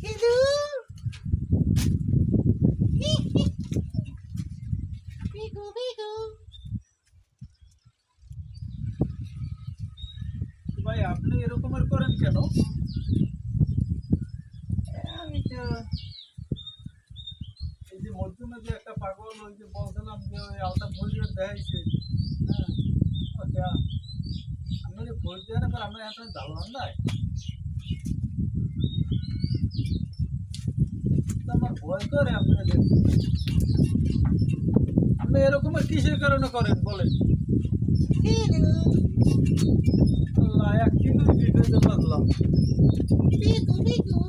শিলু বিগু বিগু ভাই আপনি এরকমের করেন কেন? আমি তো এই যে মধ্যমে যে একটা পাগল ওই যে বলছিলাম যে ওই আলতা মজুর দেখাইছে, হ্যাঁ ওটা আমি ভোট দেওয়ার পর আমি এখন ধারণ নাই আমার ভয় করে আপনাদের। আপনি এরকমের কিসের কারণে করেন বলেন? শিলু আল্লাহ এক কিলো বিপদে বাঁধলাম। বিগু বিগু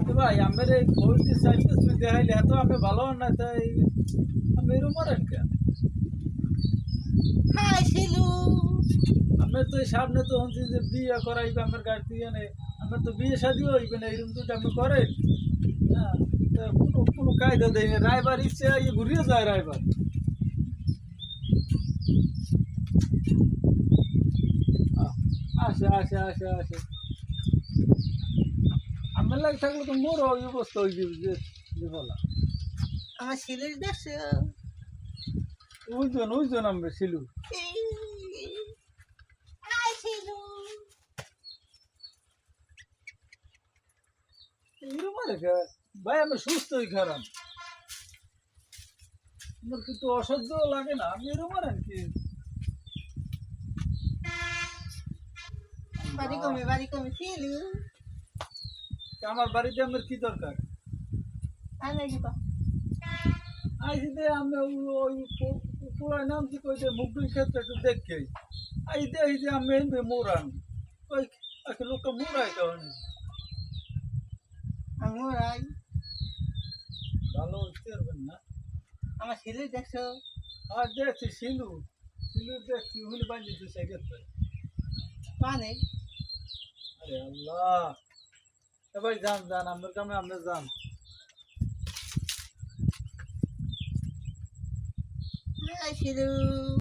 তো ভাই আমার এই ভোট দিয়ে সার্ভিস দেখাইলে এত আমি ভালো না, তাই আমি এরকম মারেন কেন? হাই শিলু আমার তো এই সামনে তো হচ্ছে যে বিয়ে করাইবে আমার গাড়ি দিয়ে নে, আমার তো বিয়ে শাদিও হইবে না, এরকম যদি আপনি করেন, হ্যাঁ তা কোনো কোনো কায়দা দেয় না, রায়বার ইচ্ছে ঘুরিয়ে যায় রায়বার। আসে আসে আসে আসে আমার লাগে থাকলে তো মোর ওই অবস্থা হয়ে যাবে যে যে বলা। আমার শিলুর দেখছো ওইজন আমরা ছিলু। হাই শিলু এরকম আর কি। ভাই আমি সুস্থই খারাপ, আমার কিন্তু অসহ্য লাগে না, আমি এরকম আর কি। বাড়ি কমে শিলু আমার বাড়িতে আমার কি দরকার? আমি কি তো আইসিতে আমি ওই পুরাই নাম কি কইছে মুগবির ক্ষেত্রে একটু দেখে আইতে আইতে আমি এনবে মোরান ওই আজকে লোকটা মোরাই কারণ আমরাই ভালো পারবেন না। আমার শিলুর দেখছো আর দেখছি শিলু শিলু দেখছি হুলি বাঁধি দিচ্ছে সেক্ষেত্রে। মানে আরে আল্লাহ, এবার যান যান আমার কামে আপনি যান। হাই শিলু